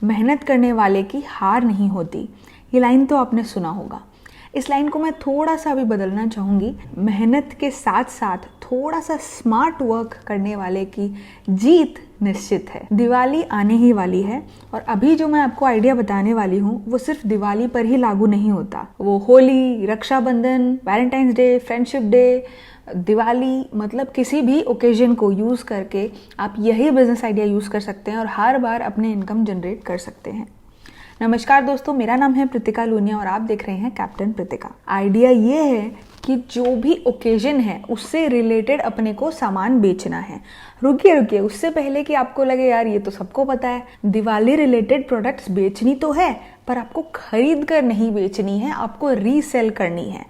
मेहनत करने वाले की हार नहीं होती। ये लाइन तो आपने सुना होगा। इस लाइन को मैं थोड़ा सा अभी बदलना चाहूँगी। मेहनत के साथ साथ थोड़ा सा स्मार्ट वर्क करने वाले की जीत निश्चित है। दिवाली आने ही वाली है और अभी जो मैं आपको आइडिया बताने वाली हूँ वो सिर्फ दिवाली पर ही लागू नहीं होता। वो Holi, Raksha Bandhan, Valentine's day, friendship day, Diwali, मतलब किसी भी ओकेजन को यूज़ करके आप यही बिजनेस आइडिया यूज़ कर सकते हैं और हर बार अपने इनकम जनरेट कर सकते हैं। नमस्कार दोस्तों, मेरा नाम है प्रीतिका लूनिया और आप देख रहे हैं कैप्टन प्रीतिका। आइडिया ये है कि जो भी ओकेजन है उससे रिलेटेड अपने को सामान बेचना है। रुकिए, उससे पहले कि आपको लगे यार ये तो सबको पता है, दिवाली रिलेटेड प्रोडक्ट्स बेचनी तो है पर आपको खरीद कर नहीं बेचनी है, आपको रीसेल करनी है।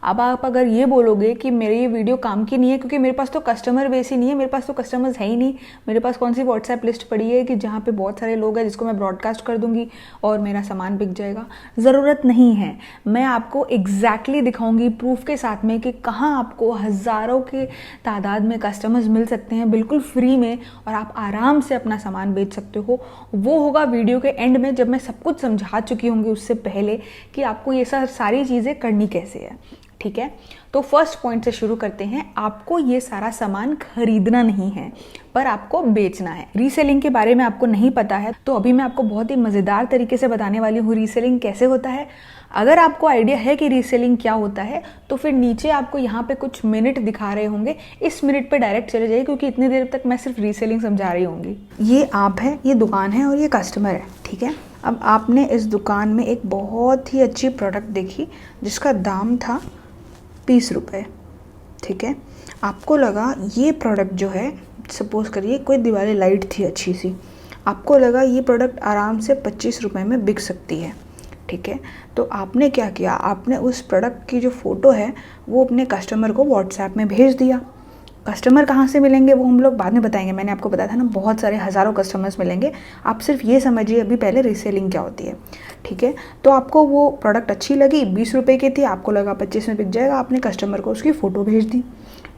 अब आप अगर ये बोलोगे कि मेरी ये वीडियो काम की नहीं है क्योंकि मेरे पास तो कस्टमर बेस ही नहीं है, मेरे पास तो कस्टमर्स है ही नहीं, मेरे पास कौन सी व्हाट्सएप लिस्ट पड़ी है कि जहाँ पे बहुत सारे लोग हैं जिसको मैं ब्रॉडकास्ट कर दूंगी और मेरा सामान बिक जाएगा। ज़रूरत नहीं है। मैं आपको एग्जैक्टली दिखाऊंगी प्रूफ के साथ में कि कहाँ आपको हज़ारों के तादाद में कस्टमर्स मिल सकते हैं बिल्कुल फ्री में और आप आराम से अपना सामान बेच सकते हो। वो होगा वीडियो के एंड में, जब मैं सब कुछ समझा चुकी होंगी उससे पहले कि आपको ये सारी चीज़ें करनी कैसे है। ठीक है, तो फर्स्ट पॉइंट से शुरू करते हैं। आपको ये सारा सामान खरीदना नहीं है पर आपको बेचना है। रीसेलिंग के बारे में आपको नहीं पता है तो अभी मैं आपको बहुत ही मज़ेदार तरीके से बताने वाली हूँ रीसेलिंग कैसे होता है। अगर आपको आइडिया है कि रीसेलिंग क्या होता है तो फिर नीचे आपको यहाँ पे कुछ मिनट दिखा रहे होंगे, इस मिनट पे डायरेक्ट चले जाइए क्योंकि इतनी देर तक मैं सिर्फ रीसेलिंग समझा रही होंगी। ये आप है, ये दुकान है और ये कस्टमर है। ठीक है, अब आपने इस दुकान में एक बहुत ही अच्छी प्रोडक्ट देखी जिसका दाम था 20 रुपये। ठीक है, आपको लगा ये प्रोडक्ट जो है, सपोज़ करिए कोई दिवाली लाइट थी अच्छी सी, आपको लगा ये प्रोडक्ट आराम से 25 रुपये में बिक सकती है। ठीक है, तो आपने क्या किया, आपने उस प्रोडक्ट की जो फ़ोटो है वो अपने कस्टमर को व्हाट्सएप में भेज दिया। कस्टमर कहाँ से मिलेंगे वो हम लोग बाद में बताएंगे। मैंने आपको बताया था ना, बहुत सारे हज़ारों कस्टमर्स मिलेंगे। आप सिर्फ ये समझिए अभी पहले रीसेलिंग क्या होती है। ठीक है, तो आपको वो प्रोडक्ट अच्छी लगी, 20 रुपये की थी, आपको लगा 25 में बिक जाएगा। आपने कस्टमर को उसकी फ़ोटो भेज दी,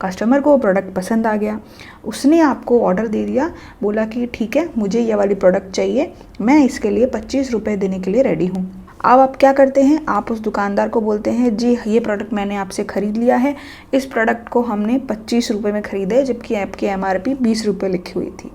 कस्टमर को वो प्रोडक्ट पसंद आ गया, उसने आपको ऑर्डर दे दिया, बोला कि ठीक है मुझे ये वाली प्रोडक्ट चाहिए, मैं इसके लिए 25 रुपये देने के लिए रेडी हूँ। अब आप क्या करते हैं, आप उस दुकानदार को बोलते हैं जी ये प्रोडक्ट मैंने आपसे ख़रीद लिया है, इस प्रोडक्ट को हमने 25 रुपये में ख़रीदा है जबकि आपकी MRP 20 रुपये लिखी हुई थी।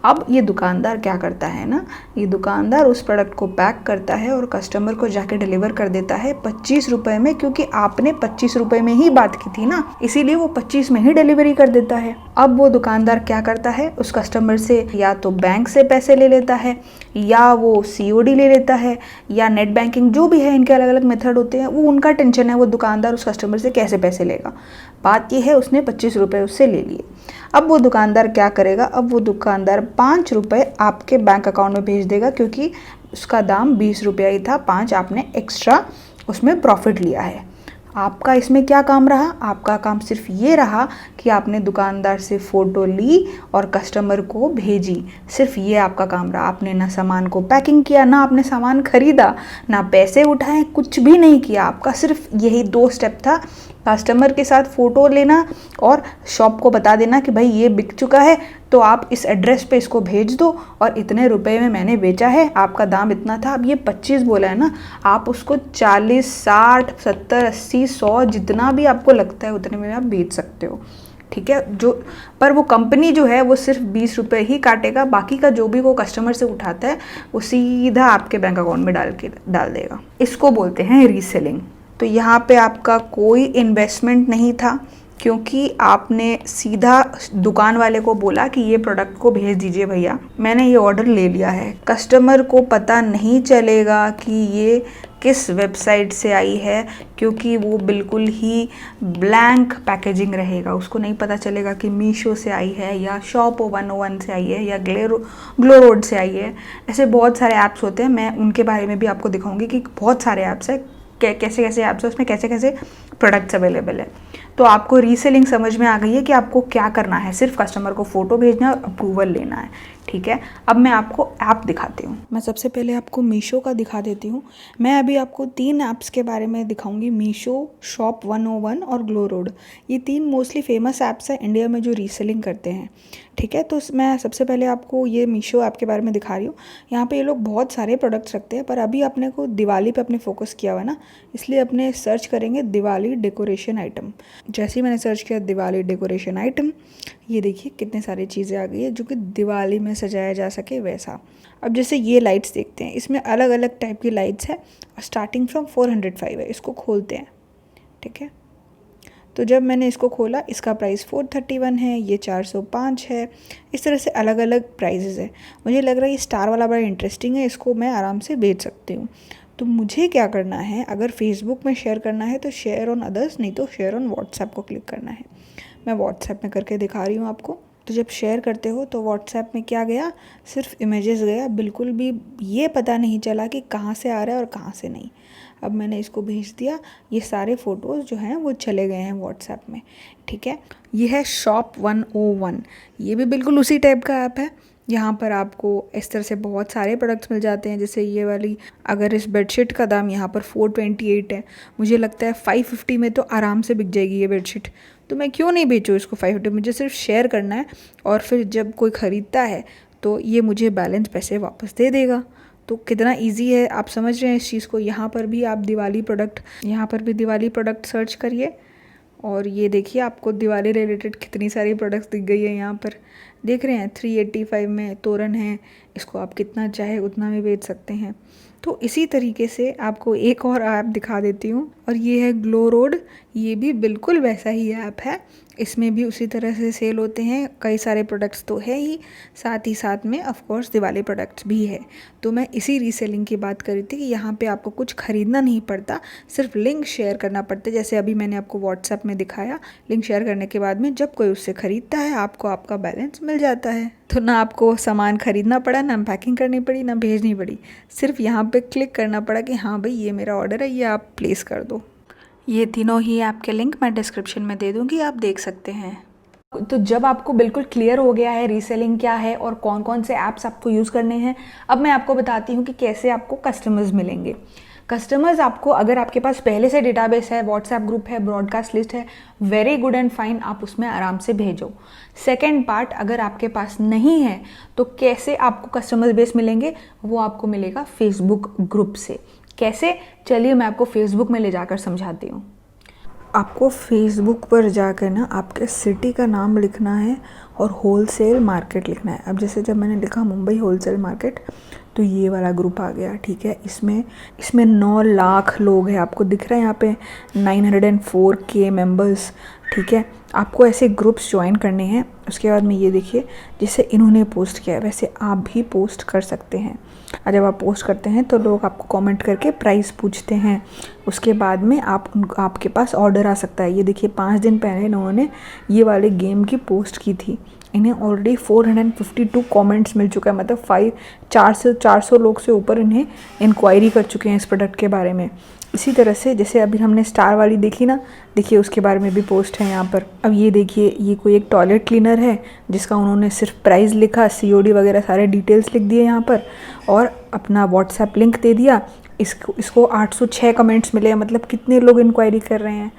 अब ये दुकानदार क्या करता है ना, ये दुकानदार उस प्रोडक्ट को पैक करता है और कस्टमर को जाके डिलीवर कर देता है 25 रुपये में, क्योंकि आपने 25 रुपये में ही बात की थी ना, इसीलिए वो 25 में ही डिलीवरी कर देता है। अब वो दुकानदार क्या करता है, उस कस्टमर से या तो बैंक से पैसे ले लेता है या वो COD ले लेता है या नेट बैंकिंग, जो भी है, इनके अलग अलग मेथड होते हैं, वो उनका टेंशन है, वो दुकानदार उस कस्टमर से कैसे पैसे लेगा। बात ये है उसने 25 रुपये उससे ले लिए। अब वो दुकानदार क्या करेगा, अब वो दुकानदार 5 रुपये आपके बैंक अकाउंट में भेज देगा क्योंकि उसका दाम 20 रुपया ही था, 5 आपने एक्स्ट्रा उसमें प्रॉफिट लिया है। आपका इसमें क्या काम रहा, आपका काम सिर्फ ये रहा कि आपने दुकानदार से फ़ोटो ली और कस्टमर को भेजी, सिर्फ ये आपका काम रहा। आपने ना सामान को पैकिंग किया, ना आपने सामान ख़रीदा, ना पैसे उठाए, कुछ भी नहीं किया। आपका सिर्फ यही 2 स्टेप था, कस्टमर के साथ फ़ोटो लेना और शॉप को बता देना कि भाई ये बिक चुका है तो आप इस एड्रेस पे इसको भेज दो और इतने रुपए में मैंने बेचा है, आपका दाम इतना था। अब ये 25 बोला है ना, आप उसको 40, 60, 70, 80, 100 जितना भी आपको लगता है उतने में आप बेच सकते हो। ठीक है, जो पर वो कंपनी जो है वो सिर्फ 20 रुपये ही काटेगा, बाकी का जो भी वो कस्टमर से उठाता है वो सीधा आपके बैंक अकाउंट में डाल देगा। इसको बोलते हैं रीसेलिंग। तो यहाँ पे आपका कोई इन्वेस्टमेंट नहीं था क्योंकि आपने सीधा दुकान वाले को बोला कि ये प्रोडक्ट को भेज दीजिए भैया, मैंने ये ऑर्डर ले लिया है। कस्टमर को पता नहीं चलेगा कि ये किस वेबसाइट से आई है क्योंकि वो बिल्कुल ही ब्लैंक पैकेजिंग रहेगा, उसको नहीं पता चलेगा कि मीशो से आई है या शॉप 101 से आई है या ग्लो रोड से आई है। ऐसे बहुत सारे ऐप्स होते हैं, मैं उनके बारे में भी आपको दिखाऊंगी कि बहुत सारे ऐप्स हैं, कैसे कैसे ऐप्स है, उसमें कैसे कैसे प्रोडक्ट्स अवेलेबल है। तो आपको रीसेलिंग समझ में आ गई है कि आपको क्या करना है, सिर्फ कस्टमर को फ़ोटो भेजना है और अप्रूवल लेना है, ठीक है। अब मैं आपको ऐप दिखाती हूँ। मैं सबसे पहले आपको मीशो का दिखा देती हूँ। मैं अभी आपको 3 ऐप्स के बारे में दिखाऊंगी, मीशो, शॉप 101 और ग्लो रोड। ये 3 मोस्टली फेमस ऐप्स हैं इंडिया में जो रीसेलिंग करते हैं, ठीक है। तो मैं सबसे पहले आपको ये मीशो ऐप के बारे में दिखा रही हूँ। यहाँ पे ये लोग बहुत सारे प्रोडक्ट्स रखते हैं, पर अभी अपने को दिवाली पे अपने फोकस किया हुआ है ना, इसलिए अपने सर्च करेंगे दिवाली डेकोरेशन आइटम। जैसे ही मैंने सर्च किया दिवाली डेकोरेशन आइटम, ये देखिए कितने सारी चीज़ें आ गई है जो कि दिवाली में सजाया जा सके वैसा। अब जैसे ये लाइट्स देखते हैं, इसमें अलग अलग टाइप की लाइट्स है और स्टार्टिंग फ्रॉम 405 है। इसको खोलते हैं, ठीक है। तो जब मैंने इसको खोला, इसका प्राइस 431 है, ये 405 है। इस तरह से अलग अलग प्राइजेज़ है। मुझे लग रहा है ये स्टार वाला बड़ा इंटरेस्टिंग है, इसको मैं आराम से बेच सकती हूँ। तो मुझे क्या करना है, अगर फेसबुक में शेयर करना है तो शेयर ऑन अदर्स, नहीं तो शेयर ऑन व्हाट्सएप को क्लिक करना है। मैं व्हाट्सएप में करके दिखा रही हूँ आपको। तो जब शेयर करते हो तो व्हाट्सएप में क्या गया, सिर्फ इमेजेस गया, बिल्कुल भी ये पता नहीं चला कि कहाँ से आ रहा है और कहाँ से नहीं। अब मैंने इसको भेज दिया, ये सारे फ़ोटोज़ जो हैं वो चले गए हैं व्हाट्सएप में, ठीक है। ये है शॉप 101, ये भी बिल्कुल उसी टाइप का ऐप है। यहाँ पर आपको इस तरह से बहुत सारे प्रोडक्ट्स मिल जाते हैं। जैसे ये वाली, अगर इस बेडशीट का दाम यहाँ पर 428 है, मुझे लगता है 550 में तो आराम से बिक जाएगी ये बेडशीट। तो मैं क्यों नहीं बेचूँ इसको 550, मुझे सिर्फ शेयर करना है और फिर जब कोई ख़रीदता है तो ये मुझे बैलेंस पैसे वापस दे देगा। तो कितना इजी है, आप समझ रहे हैं इस चीज़ को। यहाँ पर भी आप दिवाली प्रोडक्ट सर्च करिए और ये देखिए आपको दिवाली रिलेटेड कितनी सारी प्रोडक्ट्स दिख गई है। यहाँ पर देख रहे हैं 385 में तोरण है, इसको आप कितना चाहे उतना भी बेच सकते हैं। तो इसी तरीके से आपको एक और ऐप दिखा देती हूँ और ये है ग्लो रोड। ये भी बिल्कुल वैसा ही ऐप है, इसमें भी उसी तरह से सेल होते हैं। कई सारे प्रोडक्ट्स तो है ही, साथ ही साथ में ऑफ कोर्स दिवाली प्रोडक्ट्स भी है। तो मैं इसी रीसेलिंग की बात कर रही थी कि यहाँ पे आपको कुछ ख़रीदना नहीं पड़ता, सिर्फ लिंक शेयर करना पड़ता है। जैसे अभी मैंने आपको व्हाट्सएप में दिखाया, लिंक शेयर करने के बाद में जब कोई उससे ख़रीदता है आपको आपका बैलेंस मिल जाता है। तो ना आपको सामान ख़रीदना पड़ा, ना पैकिंग करनी पड़ी, ना भेजनी पड़ी, सिर्फ यहाँ पे क्लिक करना पड़ा कि हाँ भाई ये मेरा ऑर्डर है, ये आप प्लेस कर दो। ये तीनों ही ऐप के लिंक मैं डिस्क्रिप्शन में दे दूँगी, आप देख सकते हैं। तो जब आपको बिल्कुल क्लियर हो गया है रीसेलिंग क्या है और कौन कौन से ऐप्स आपको यूज़ करने हैं, अब मैं आपको बताती हूँ कि कैसे आपको कस्टमर्स मिलेंगे। कस्टमर्स आपको, अगर आपके पास पहले से डेटाबेस है, व्हाट्सएप ग्रुप है, ब्रॉडकास्ट लिस्ट है, वेरी गुड एंड फाइन, आप उसमें आराम से भेजो। सेकेंड पार्ट, अगर आपके पास नहीं है तो कैसे आपको कस्टमर बेस मिलेंगे, वो आपको मिलेगा फेसबुक ग्रुप से। कैसे, चलिए मैं आपको फेसबुक में ले जाकर समझाती हूँ। आपको फेसबुक पर जाकर ना आपके सिटी का नाम लिखना है और होलसेल मार्केट लिखना है। अब जब मैंने लिखा मुंबई होलसेल मार्केट, तो ये वाला ग्रुप आ गया, ठीक है। इसमें 9 लाख लोग हैं, आपको दिख रहा है यहाँ पे 904K मेंबर्स, ठीक है। आपको ऐसे ग्रुप्स ज्वाइन करने हैं। उसके बाद में ये देखिए, जैसे इन्होंने पोस्ट किया है वैसे आप भी पोस्ट कर सकते हैं। और जब आप पोस्ट करते हैं तो लोग आपको कमेंट करके प्राइस पूछते हैं। उसके बाद में आपके पास ऑर्डर आ सकता है। ये देखिए 5 दिन पहले इन्होंने ये वाले गेम की पोस्ट की थी, इन्हें ऑलरेडी 452 कमेंट्स मिल चुका है। मतलब 400 लोग से ऊपर इन्हें इंक्वायरी कर चुके हैं इस प्रोडक्ट के बारे में। इसी तरह से जैसे अभी हमने स्टार वाली देखी ना, देखिए उसके बारे में भी पोस्ट है यहाँ पर। अब ये देखिए, ये कोई एक टॉयलेट क्लीनर है जिसका उन्होंने सिर्फ प्राइस लिखा, COD वगैरह सारे डिटेल्स लिख दिए यहाँ पर और अपना व्हाट्सएप लिंक दे दिया। इसको 806 कमेंट्स मिले, मतलब कितने लोग इंक्वायरी कर रहे हैं।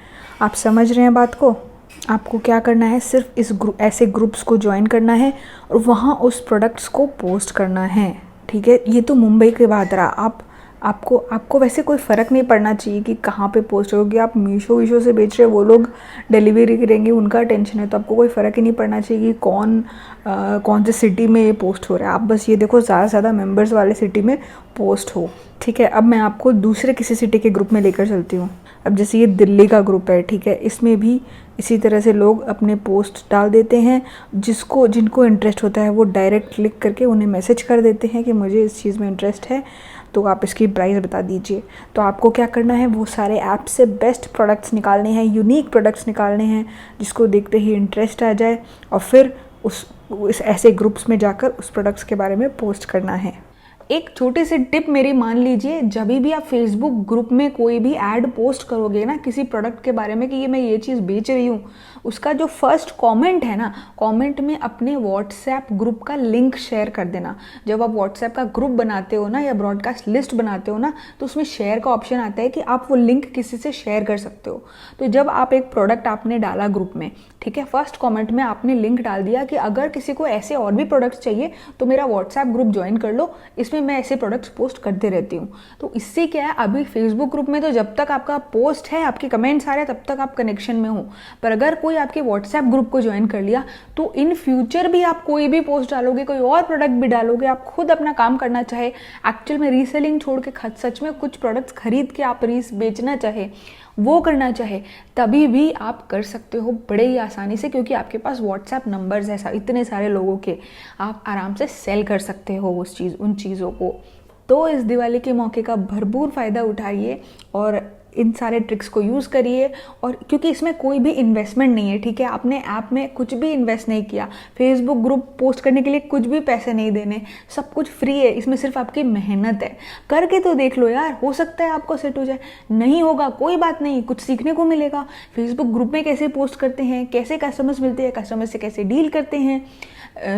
आप समझ रहे हैं बात को। आपको क्या करना है, सिर्फ ऐसे ग्रुप्स को ज्वाइन करना है और वहाँ उस प्रोडक्ट्स को पोस्ट करना है, ठीक है। ये तो मुंबई की बात रहा। आपको वैसे कोई फ़र्क नहीं पड़ना चाहिए कि कहाँ पे पोस्ट होगी। आप मीशो से बेच रहे हो, वो लोग डिलीवरी करेंगे, उनका टेंशन है। तो आपको कोई फ़र्क ही नहीं पड़ना चाहिए कि कौन से सिटी में ये पोस्ट हो रहा है। आप बस ये देखो ज़्यादा से ज़्यादा मेंबर्स वाले सिटी में पोस्ट हो, ठीक है। अब मैं आपको दूसरे किसी सिटी के ग्रुप में लेकर चलती हूँ। अब जैसे ये दिल्ली का ग्रुप है, ठीक है। इसमें भी इसी तरह से लोग अपने पोस्ट डाल देते हैं। जिनको इंटरेस्ट होता है वो डायरेक्ट क्लिक करके उन्हें मैसेज कर देते हैं कि मुझे इस चीज़ में इंटरेस्ट है, तो आप इसकी प्राइस बता दीजिए। तो आपको क्या करना है, वो सारे ऐप से बेस्ट प्रोडक्ट्स निकालने हैं, यूनिक प्रोडक्ट्स निकालने हैं जिसको देखते ही इंटरेस्ट आ जाए और फिर उस ऐसे ग्रुप्स में जाकर उस प्रोडक्ट्स के बारे में पोस्ट करना है। एक छोटी सी टिप मेरी मान लीजिए, जब भी आप फेसबुक ग्रुप में कोई भी ऐड पोस्ट करोगे ना किसी प्रोडक्ट के बारे में कि ये मैं ये चीज़ बेच रही हूँ, उसका जो फर्स्ट कमेंट है ना, कमेंट में अपने व्हाट्सएप ग्रुप का लिंक शेयर कर देना। जब आप व्हाट्सएप का ग्रुप बनाते हो ना या ब्रॉडकास्ट लिस्ट बनाते हो ना, तो उसमें शेयर का ऑप्शन आता है कि आप वो लिंक किसी से शेयर कर सकते हो। तो जब आप एक प्रोडक्ट आपने डाला ग्रुप में, ठीक है, फर्स्ट कमेंट में आपने लिंक डाल दिया कि अगर किसी को ऐसे और भी प्रोडक्ट्स चाहिए तो मेरा व्हाट्सएप ग्रुप ज्वाइन कर लो, इसमें मैं ऐसे प्रोडक्ट्स पोस्ट करते रहती हूँ। तो इससे क्या है, अभी फेसबुक ग्रुप में तो जब तक आपका पोस्ट है, आपके कमेंट्स आ रहे हैं, तब तक आप कनेक्शन में हो। पर अगर कोई आपके व्हाट्सएप ग्रुप को ज्वाइन कर लिया तो इन फ्यूचर भी आप कोई भी पोस्ट डालोगे, कोई और प्रोडक्ट भी डालोगे, आप खुद अपना काम करना चाहे, एक्चुअल में रीसेलिंग छोड़ के सच में कुछ प्रोडक्ट्स खरीद के आप बेचना चाहे, वो करना चाहे, तभी भी आप कर सकते हो बड़े ही आसानी से, क्योंकि आपके पास व्हाट्सएप नंबर्स है इतने सारे लोगों के, आप आराम से सेल कर सकते हो उन चीज़ों को। तो इस दिवाली के मौके का भरपूर फ़ायदा उठाइए और इन सारे ट्रिक्स को यूज़ करिए। और क्योंकि इसमें कोई भी इन्वेस्टमेंट नहीं है, ठीक है, आपने ऐप में कुछ भी इन्वेस्ट नहीं किया, फेसबुक ग्रुप पोस्ट करने के लिए कुछ भी पैसे नहीं देने, सब कुछ फ्री है, इसमें सिर्फ आपकी मेहनत है। करके तो देख लो यार, हो सकता है आपको सेट हो जाए, नहीं होगा कोई बात नहीं, कुछ सीखने को मिलेगा। फेसबुक ग्रुप में कैसे पोस्ट करते हैं, कैसे कस्टमर्स मिलते हैं, कस्टमर से कैसे डील करते हैं,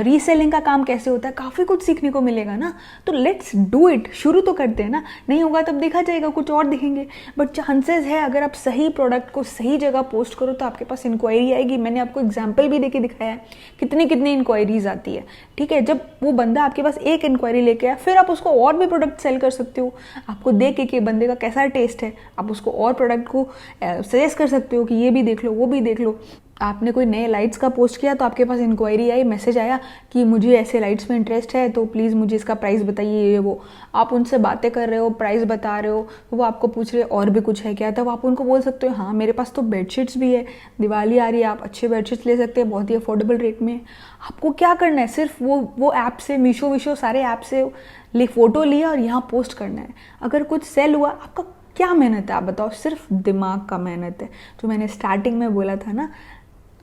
रीसेलिंग का काम कैसे होता है, काफ़ी कुछ सीखने को मिलेगा ना। तो लेट्स डू इट, शुरू तो करते हैं ना, नहीं होगा तब देखा जाएगा, कुछ और दिखेंगे। बट चांसेस है अगर आप सही प्रोडक्ट को सही जगह पोस्ट करो तो आपके पास इंक्वायरी आएगी। मैंने आपको एग्जांपल भी देके दिखाया है कितनी कितनी इंक्वायरीज आती है, ठीक है। जब वो बंदा आपके पास एक इंक्वायरी लेके आया, फिर आप उसको और भी प्रोडक्ट सेल कर सकते हो। आपको देख के बंदे का कैसा टेस्ट है, आप उसको और प्रोडक्ट को सजेस्ट कर सकते हो कि ये भी देख लो, वो भी देख लो। आपने कोई नए लाइट्स का पोस्ट किया तो आपके पास इंक्वायरी आई, मैसेज आया कि मुझे ऐसे लाइट्स में इंटरेस्ट है, तो प्लीज़ मुझे इसका प्राइस बताइए, ये वो। आप उनसे बातें कर रहे हो, प्राइस बता रहे हो, तो वो आपको पूछ रहे और भी कुछ है क्या, तब आप उनको बोल सकते हो हाँ मेरे पास तो बेडशीट्स भी है, दिवाली आ रही है, आप अच्छे बेडशीट्स ले सकते हैं बहुत ही अफोर्डेबल रेट में। आपको क्या करना है, सिर्फ वो ऐप से, मीशो सारे ऐप से फ़ोटो लिया और यहाँ पोस्ट करना है। अगर कुछ सेल हुआ, आपका क्या मेहनत है आप बताओ, सिर्फ दिमाग का मेहनत है। जो मैंने स्टार्टिंग में बोला था ना,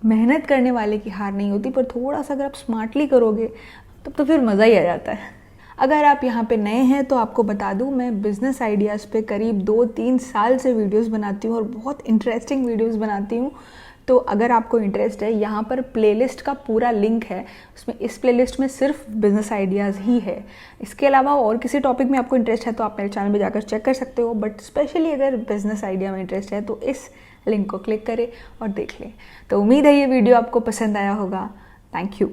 मेहनत करने वाले की हार नहीं होती, पर थोड़ा सा अगर आप स्मार्टली करोगे तब तो फिर मज़ा ही आ जाता है। अगर आप यहाँ पे नए हैं तो आपको बता दूँ, मैं बिज़नेस आइडियाज़ पे करीब 2-3 साल से वीडियोस बनाती हूँ और बहुत इंटरेस्टिंग वीडियोस बनाती हूँ। तो अगर आपको इंटरेस्ट है, यहाँ पर प्लेलिस्ट का पूरा लिंक है, उसमें इस प्लेलिस्ट में सिर्फ बिज़नेस आइडियाज़ ही है। इसके अलावा और किसी टॉपिक में आपको इंटरेस्ट है तो आप मेरे चैनल में जाकर चेक कर सकते हो, बट स्पेशली अगर बिज़नेस आइडिया में इंटरेस्ट है तो इस लिंक को क्लिक करें और देख लें। तो उम्मीद है ये वीडियो आपको पसंद आया होगा। Thank you.